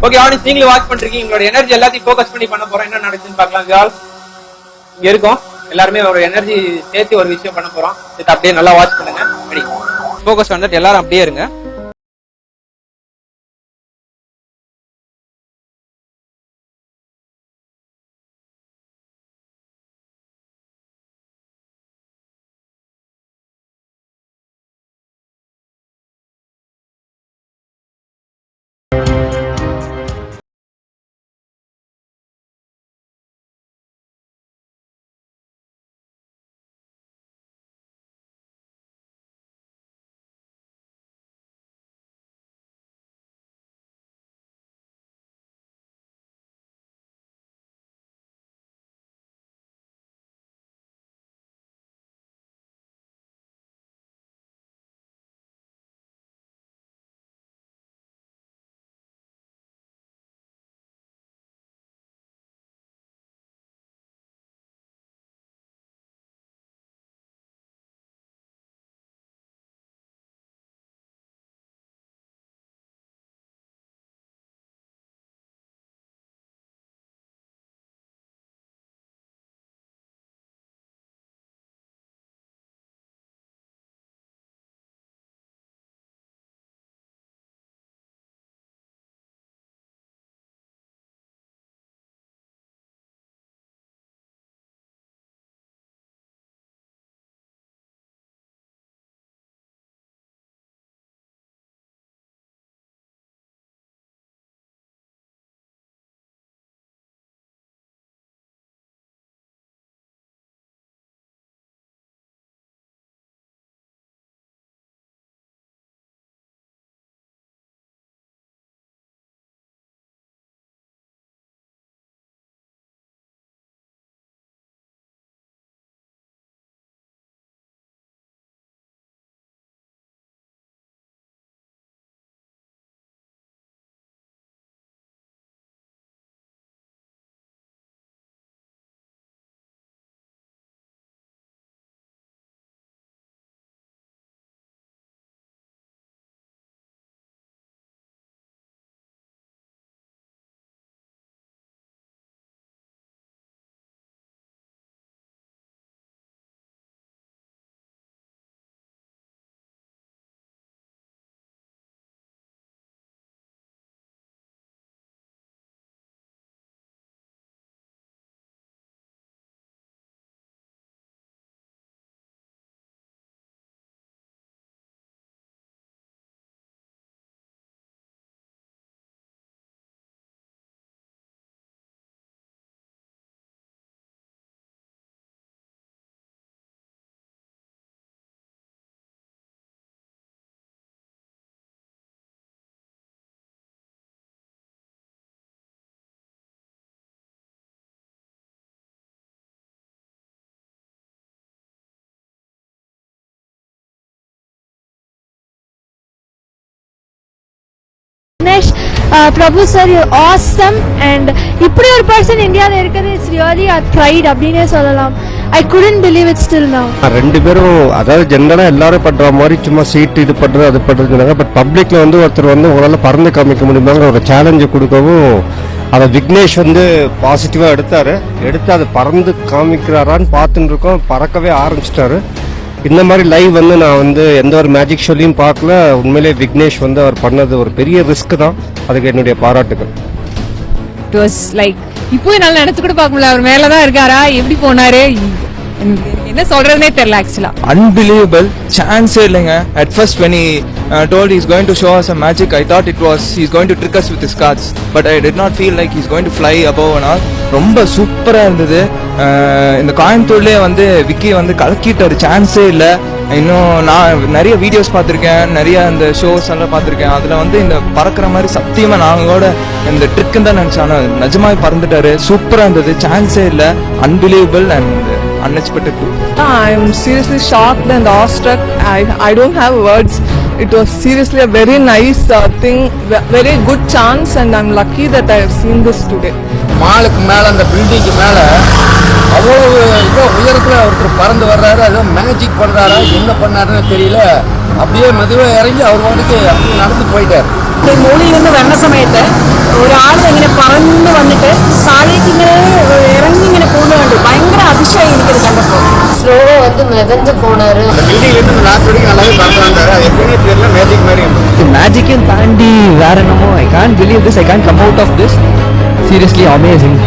Okay Annie's, நீங்களும் watch பண்றீங்க. உங்களோட எனர்ஜி எல்லாத்தையும் ஃபோக்கஸ் பண்ணி பண்ண போறோம். என்ன நடக்குதுன்னு பார்க்கலாம். இங்க இருக்கோம் எல்லாருமே ஒரு எனர்ஜி சேர்த்து ஒரு விஷயம் பண்ண போறோம். இது அப்படியே நல்லா வாட்ச் பண்ணுங்க. ரெடி, ஃபோக்கஸ் பண்ணிட்டு எல்லாரும் அப்படியே இருங்க. Prabhu sir, you're awesome, and இப்படி ஒரு person இந்தியால இருக்கிறது it's really a pride அப்படினே சொல்லலாம். I couldn't believe it still now. ரெண்டு பேரும் அதாவது ஜெனரலா எல்லாரும் பண்ற மாதிரி சும்மா சீட் இது பண்றது அது பண்றதுனாங்க, பட் பப்ளிக்ல வந்து ஒருத்தர் வந்து உங்களால பறந்து காமிக்க முடியுமாங்க ஒரு சேலஞ்சு கொடுக்கவும் அதை விக்னேஷ் வந்து பாசிட்டிவா எடுத்து அதை பறந்து காமிக்கிறாரான்னு பார்த்துட்டு இருக்கோம். பறக்கவே ஆரம்பிச்சிட்டாரு. இந்த மாதிரி லைவ் வந்து நான் வந்து எந்த ஒரு மேஜிக் ஷோலையும் பார்க்கல. உண்மையிலே விக்னேஷ் வந்து அவர் பண்ணது ஒரு பெரிய ரிஸ்க் தான். அதுக்கு என்னுடைய பாராட்டுகள். இட் வாஸ் லைக் இப்போ என்னால நினைச்சு கூட பார்க்க முடியல. அவர் மேலதான் இருக்காரா, எப்படி போனாரு, என்ன சொல்றதுனே தெரியல. ஆக்சுவலா unbelievable, chance இல்லைங்க. at first when he told he's going to show us a magic, I thought it was he's going to trick us with his cards, but I did not feel like he's going to fly above and all. ரொம்ப சூப்பரா இருந்தது. இந்த கோயம்புத்தூர்லயே வந்து விக்கி வந்து கலக்கிட்டாரு, சான்ஸே இல்ல. இன்னும் நான் நிறைய வீடியோஸ் பார்த்துருக்கேன், நிறைய இந்த ஷோஸ் எல்லாம் பார்த்துருக்கேன். அதுல வந்து இந்த பறக்கிற மாதிரி சத்தியமா நாங்களோட இந்த ட்ரிக்குன்னு தான் நினைச்சேன். ஆனா நிஜமாவே பறந்துட்டாரு, சூப்பரா இருந்தது, சான்ஸே இல்ல. Unbelievable and unexpected too. I am seriously shocked and awestruck. I don't have words. It was seriously a very nice thing, very good chance, and I'm lucky that I have seen this today. மாலுக்கு மேல அந்த பில்டிங்க்கு மேல அவ்வளவு உயரத்துல ஒருத்தர் பறந்து வர்றாரு. அது மேஜிக் பண்றாரா என்ன பண்ணாருன்னு தெரியல. அப்படியே மெதுவாக இறங்கி அவர் வாட்டுக்கு அப்படியே நடந்து போயிட்டார். മുകളിൽ നിന്ന് വരുന്ന സമയത്ത് ഒരാൾ ഇങ്ങനെ പറന്ന് വന്നിട്ട് താഴേക്ക് ഇങ്ങനെ ഇറങ്ങി ഇങ്ങനെ പോകുന്നത് കണ്ടു. ഭയങ്കര അതിശയം എനിക്കത് കണ്ടപ്പോൾ. ஸ்லோ வந்து மிதந்து போனாரு. பில்டிங்ல இருந்து லாஸ்ட் வரைக்கும் நல்லாவே பறந்து வந்தாரு. அது எப்படின்னு தெரியல, மேஜிக் மாதிரி இருந்தது. மேஜிக்கையும் தாண்டி வேற என்னமோ I can't believe this, I can't come out of this. Seriously amazing.